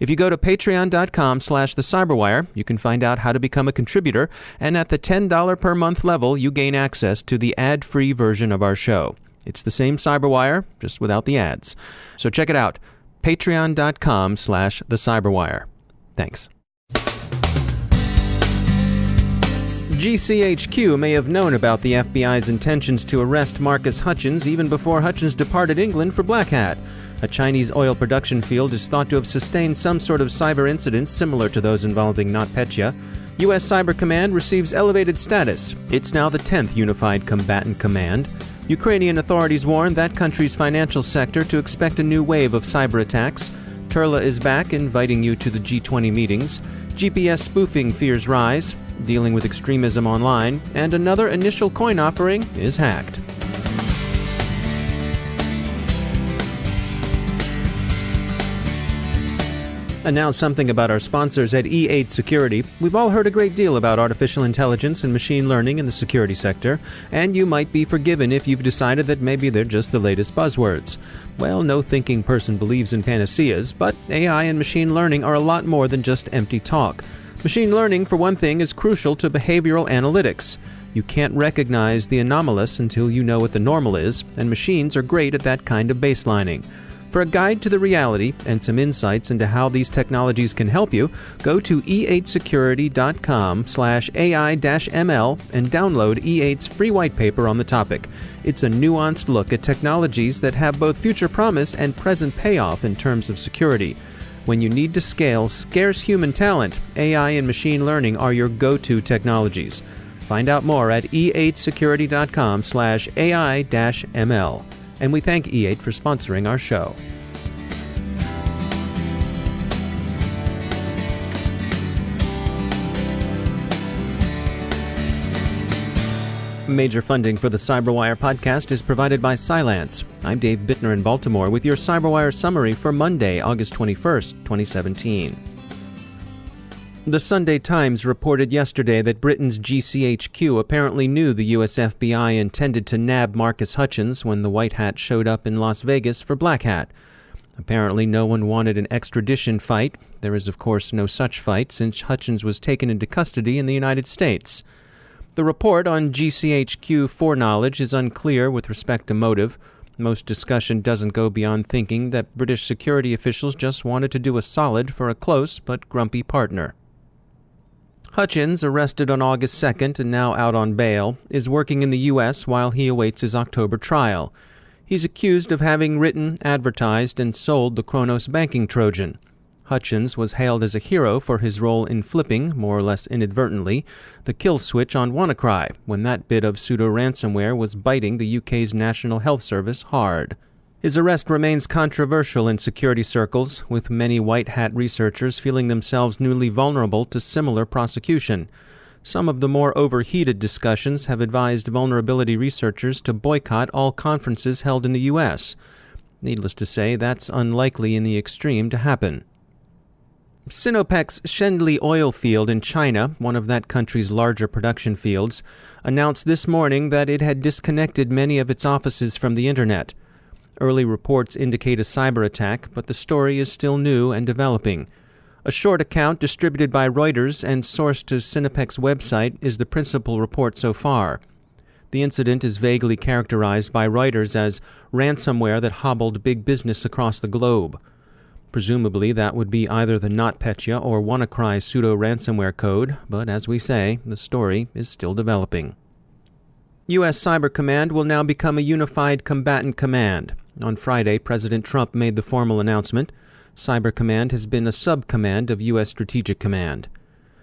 If you go to patreon.com/thecyberwire, you can find out how to become a contributor, and at the $10 per month level, you gain access to the ad-free version of our show. It's the same Cyberwire, just without the ads. So check it out, patreon.com/thecyberwire. Thanks. GCHQ may have known about the FBI's intentions to arrest Marcus Hutchins even before Hutchins departed England for Black Hat. A Chinese oil production field is thought to have sustained some sort of cyber incidents similar to those involving NotPetya. U.S. Cyber Command receives elevated status. It's now the 10th Unified Combatant Command. Ukrainian authorities warn that country's financial sector to expect a new wave of cyber attacks. Turla is back, inviting you to the G20 meetings. GPS spoofing fears rise, dealing with extremism online, and another initial coin offering is hacked. And now something about our sponsors at E8 Security. We've all heard a great deal about artificial intelligence and machine learning in the security sector, and you might be forgiven if you've decided that maybe they're just the latest buzzwords. Well, no thinking person believes in panaceas, but AI and machine learning are a lot more than just empty talk. Machine learning, for one thing, is crucial to behavioral analytics. You can't recognize the anomalous until you know what the normal is, and machines are great at that kind of baselining. For a guide to the reality and some insights into how these technologies can help you, go to e8security.com/AI-ML and download E8's free white paper on the topic. It's a nuanced look at technologies that have both future promise and present payoff in terms of security. When you need to scale scarce human talent, AI and machine learning are your go-to technologies. Find out more at e8security.com/AI-ML. And we thank E8 for sponsoring our show. Major funding for the Cyberwire podcast is provided by Cylance. I'm Dave Bittner in Baltimore with your Cyberwire summary for Monday, August 21st, 2017. The Sunday Times reported yesterday that Britain's GCHQ apparently knew the U.S. FBI intended to nab Marcus Hutchins when the White Hat showed up in Las Vegas for Black Hat. Apparently no one wanted an extradition fight. There is, of course, no such fight since Hutchins was taken into custody in the United States. The report on GCHQ foreknowledge is unclear with respect to motive. Most discussion doesn't go beyond thinking that British security officials just wanted to do a solid for a close but grumpy partner. Hutchins, arrested on August 2nd and now out on bail, is working in the U.S. while he awaits his October trial. He's accused of having written, advertised, and sold the Kronos banking Trojan. Hutchins was hailed as a hero for his role in flipping, more or less inadvertently, the kill switch on WannaCry when that bit of pseudo-ransomware was biting the UK's National Health Service hard. His arrest remains controversial in security circles, with many white hat researchers feeling themselves newly vulnerable to similar prosecution. Some of the more overheated discussions have advised vulnerability researchers to boycott all conferences held in the U.S. Needless to say, that's unlikely in the extreme to happen. Sinopec's Shendli oil field in China, one of that country's larger production fields, announced this morning that it had disconnected many of its offices from the Internet. Early reports indicate a cyber attack, but the story is still new and developing. A short account distributed by Reuters and sourced to Sinopec's website is the principal report so far. The incident is vaguely characterized by Reuters as ransomware that hobbled big business across the globe. Presumably that would be either the NotPetya or WannaCry pseudo-ransomware code, but as we say, the story is still developing. U.S. Cyber Command will now become a Unified Combatant Command. On Friday, President Trump made the formal announcement. Cyber Command has been a sub-command of U.S. Strategic Command.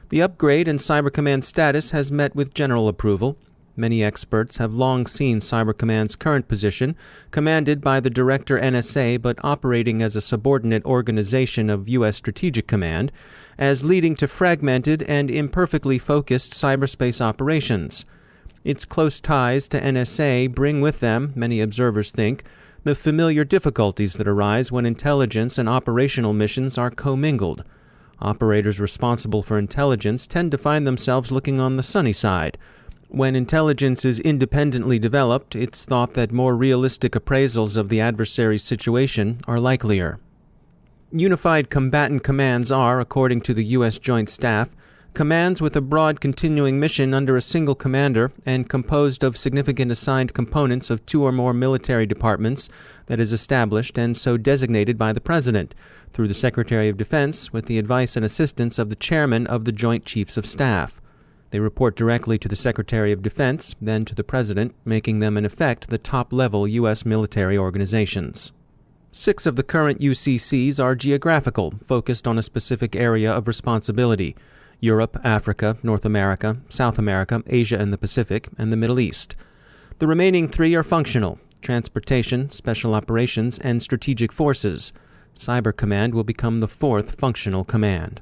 The upgrade in Cyber Command status has met with general approval. Many experts have long seen Cyber Command's current position, commanded by the Director NSA but operating as a subordinate organization of U.S. Strategic Command, as leading to fragmented and imperfectly focused cyberspace operations. Its close ties to NSA bring with them, many observers think, the familiar difficulties that arise when intelligence and operational missions are commingled. Operators responsible for intelligence tend to find themselves looking on the sunny side. When intelligence is independently developed, it's thought that more realistic appraisals of the adversary's situation are likelier. Unified Combatant Commands are, according to the U.S. Joint Staff, commands with a broad continuing mission under a single commander and composed of significant assigned components of two or more military departments that is established and so designated by the President, through the Secretary of Defense, with the advice and assistance of the Chairman of the Joint Chiefs of Staff. They report directly to the Secretary of Defense, then to the President, making them in effect the top-level U.S. military organizations. 6 of the current UCCs are geographical, focused on a specific area of responsibility: Europe, Africa, North America, South America, Asia and the Pacific, and the Middle East. The remaining 3 are functional: transportation, special operations, and strategic forces. Cyber Command will become the 4th functional command.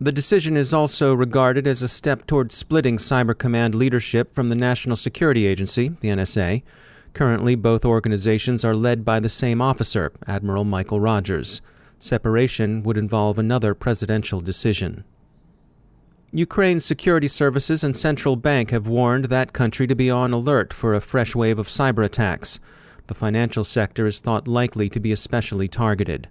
The decision is also regarded as a step toward splitting Cyber Command leadership from the National Security Agency, the NSA. Currently, both organizations are led by the same officer, Admiral Michael Rogers. Separation would involve another presidential decision. Ukraine's security services and central bank have warned that country to be on alert for a fresh wave of cyber attacks. The financial sector is thought likely to be especially targeted.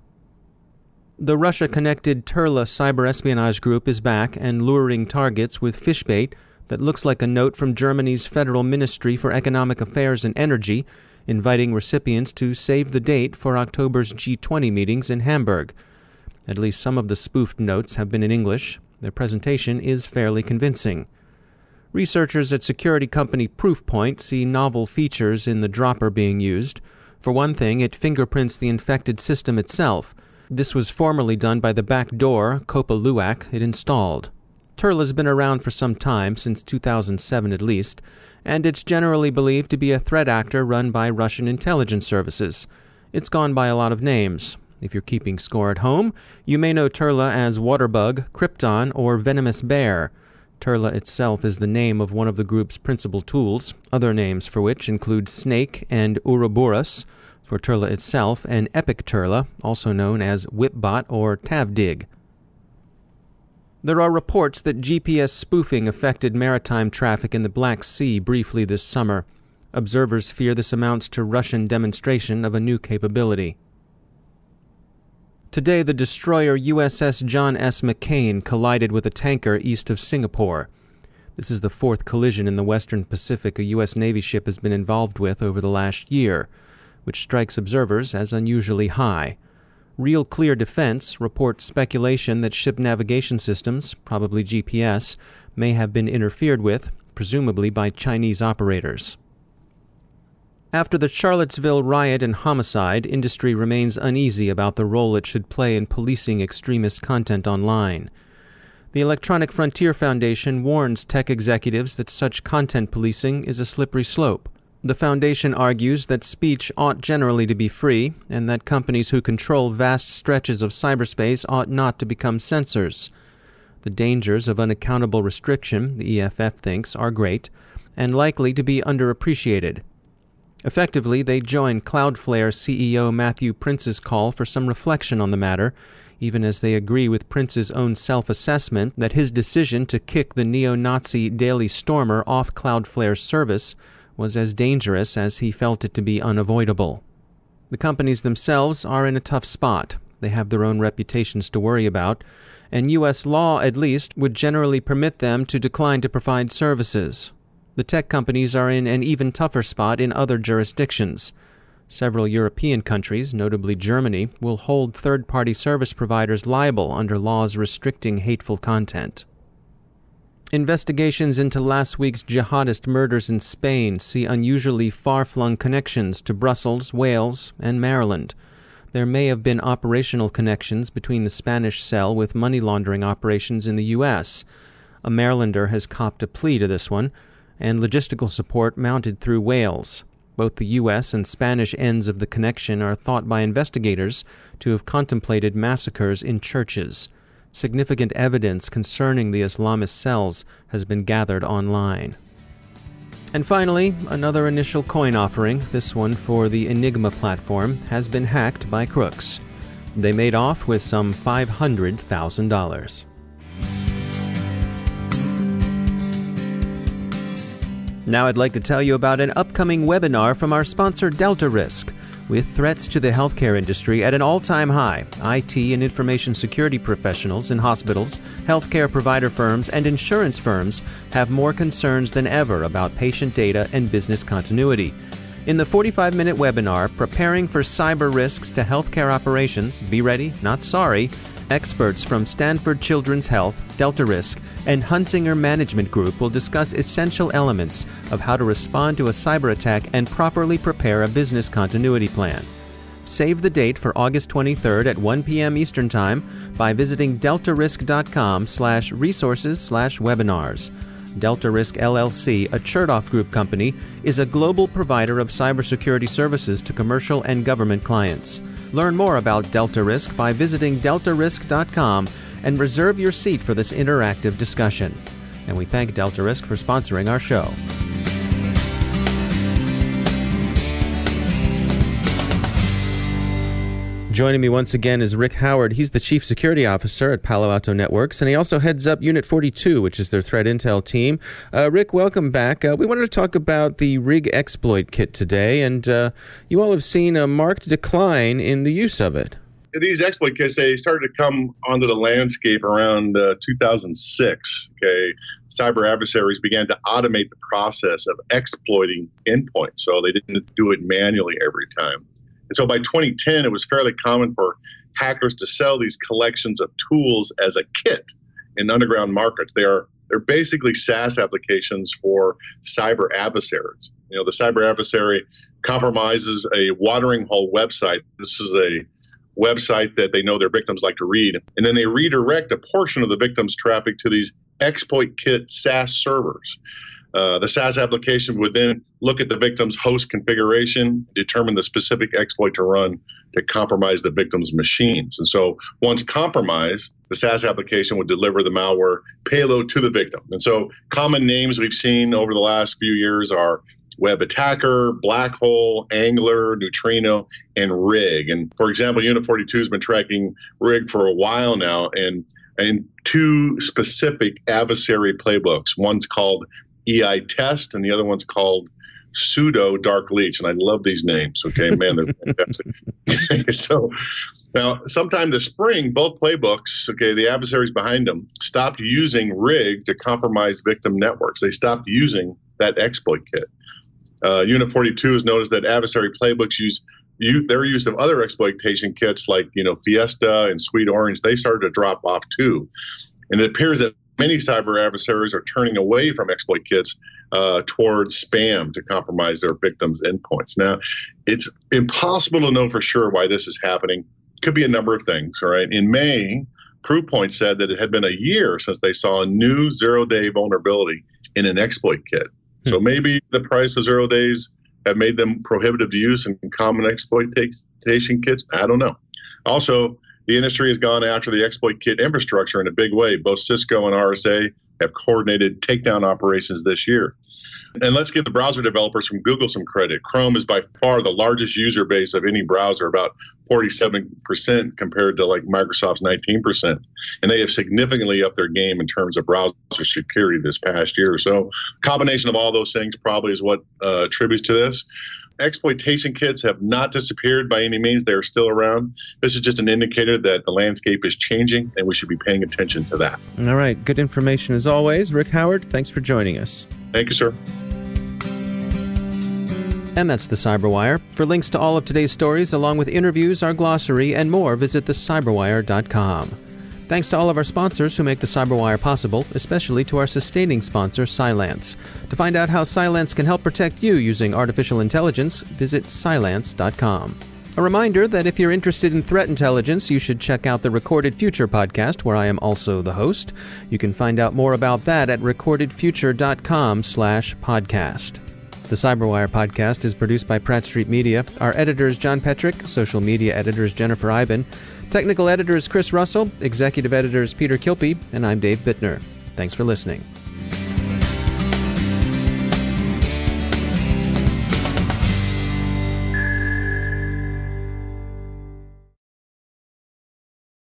The Russia-connected Turla cyber espionage group is back and luring targets with fish bait that looks like a note from Germany's Federal Ministry for Economic Affairs and Energy, inviting recipients to save the date for October's G20 meetings in Hamburg. At least some of the spoofed notes have been in English. Their presentation is fairly convincing. Researchers at security company Proofpoint see novel features in the dropper being used. For one thing, it fingerprints the infected system itself. This was formerly done by the backdoor Copa-Luac it installed. Turla's been around for some time, since 2007 at least, and it's generally believed to be a threat actor run by Russian intelligence services. It's gone by a lot of names. If you're keeping score at home, you may know Turla as Waterbug, Krypton, or Venomous Bear. Turla itself is the name of one of the group's principal tools, other names for which include Snake and Ouroboros, for Turla itself, and Epic Turla, also known as Whipbot or Tavdig. There are reports that GPS spoofing affected maritime traffic in the Black Sea briefly this summer. Observers fear this amounts to Russian demonstration of a new capability. Today, the destroyer USS John S. McCain collided with a tanker east of Singapore. This is the 4th collision in the Western Pacific a U.S. Navy ship has been involved with over the last year, which strikes observers as unusually high. Real Clear Defense reports speculation that ship navigation systems, probably GPS, may have been interfered with, presumably by Chinese operators. After the Charlottesville riot and homicide, industry remains uneasy about the role it should play in policing extremist content online. The Electronic Frontier Foundation warns tech executives that such content policing is a slippery slope. The foundation argues that speech ought generally to be free, and that companies who control vast stretches of cyberspace ought not to become censors. The dangers of unaccountable restriction, the EFF thinks, are great, and likely to be underappreciated. Effectively, they join Cloudflare CEO Matthew Prince's call for some reflection on the matter, even as they agree with Prince's own self-assessment that his decision to kick the neo-Nazi Daily Stormer off Cloudflare's service was as dangerous as he felt it to be unavoidable. The companies themselves are in a tough spot. They have their own reputations to worry about, and U.S. law, at least, would generally permit them to decline to provide services. The tech companies are in an even tougher spot in other jurisdictions. Several European countries, notably Germany, will hold third-party service providers liable under laws restricting hateful content. Investigations into last week's jihadist murders in Spain see unusually far-flung connections to Brussels, Wales, and Maryland. There may have been operational connections between the Spanish cell with money laundering operations in the U.S. A Marylander has copped a plea to this one, and logistical support mounted through Wales. Both the U.S. and Spanish ends of the connection are thought by investigators to have contemplated massacres in churches. Significant evidence concerning the Islamist cells has been gathered online. And finally, another initial coin offering, this one for the Enigma platform, has been hacked by crooks. They made off with some $500,000. Now I'd like to tell you about an upcoming webinar from our sponsor Delta Risk. With threats to the healthcare industry at an all-time high, IT and information security professionals in hospitals, healthcare provider firms, and insurance firms have more concerns than ever about patient data and business continuity. In the 45-minute webinar, Preparing for Cyber Risks to Healthcare Operations, Be Ready, Not Sorry, experts from Stanford Children's Health, Delta Risk, and Hunsinger Management Group will discuss essential elements of how to respond to a cyber attack and properly prepare a business continuity plan. Save the date for August 23rd at 1 p.m. Eastern Time by visiting deltarisk.com/resources/webinars. Delta Risk LLC, a Chertoff Group company, is a global provider of cybersecurity services to commercial and government clients. Learn more about Delta Risk by visiting deltarisk.com and reserve your seat for this interactive discussion. And we thank Delta Risk for sponsoring our show. Joining me once again is Rick Howard. He's the Chief Security Officer at Palo Alto Networks, and he also heads up Unit 42, which is their threat intel team. Rick, welcome back. We wanted to talk about the RIG exploit kit today, and you all have seen a marked decline in the use of it. These exploit kits, they started to come onto the landscape around 2006. Okay, cyber adversaries began to automate the process of exploiting endpoints, so they didn't do it manually every time. And so by 2010, it was fairly common for hackers to sell these collections of tools as a kit in underground markets. They're basically SaaS applications for cyber adversaries. You know, the cyber adversary compromises a watering hole website. This is a website that they know their victims like to read. And then they redirect a portion of the victim's traffic to these exploit kit SaaS servers. The SaaS application would then look at the victim's host configuration, determine the specific exploit to run to compromise the victim's machines. And so once compromised, the SaaS application would deliver the malware payload to the victim. And so common names we've seen over the last few years are Web Attacker, Black Hole, Angler, Neutrino, and RIG. And for example, Unit 42 has been tracking RIG for a while now, and two specific adversary playbooks. One's called EI Test, and the other one's called Pseudo Dark Leech. And I love these names. Okay, man, they're fantastic. So now, sometime this spring, both playbooks, okay, the adversaries behind them stopped using RIG to compromise victim networks. They stopped using that exploit kit. Unit 42 has noticed that adversary playbooks their use of other exploitation kits like, Fiesta and Sweet Orange. They started to drop off too. And it appears that many cyber adversaries are turning away from exploit kits towards spam to compromise their victims' endpoints. Now, it's impossible to know for sure why this is happening. Could be a number of things, all right? In May, Proofpoint said that it had been a year since they saw a new zero-day vulnerability in an exploit kit. So maybe the price of 0 days have made them prohibitive to use in common exploitation kits. I don't know. Also, the industry has gone after the exploit kit infrastructure in a big way. Both Cisco and RSA have coordinated takedown operations this year. And let's give the browser developers from Google some credit. Chrome is by far the largest user base of any browser, about 47% compared to like Microsoft's 19%. And they have significantly upped their game in terms of browser security this past year. So combination of all those things probably is what attributes to this. Exploitation kits have not disappeared by any means. They're still around. This is just an indicator that the landscape is changing, and we should be paying attention to that. All right. Good information as always. Rick Howard, thanks for joining us. Thank you, sir. And that's the Cyberwire. For links to all of today's stories, along with interviews, our glossary, and more, visit thecyberwire.com. Thanks to all of our sponsors who make the Cyberwire possible, especially to our sustaining sponsor, Cylance. To find out how Cylance can help protect you using artificial intelligence, visit cylance.com. A reminder that if you're interested in threat intelligence, you should check out the Recorded Future podcast, where I am also the host. You can find out more about that at recordedfuture.com/podcast. The Cyberwire podcast is produced by Pratt Street Media. Our editor is John Petrick, social media editor is Jennifer Iben, technical editor is Chris Russell, executive editor is Peter Kilpie, and I'm Dave Bittner. Thanks for listening.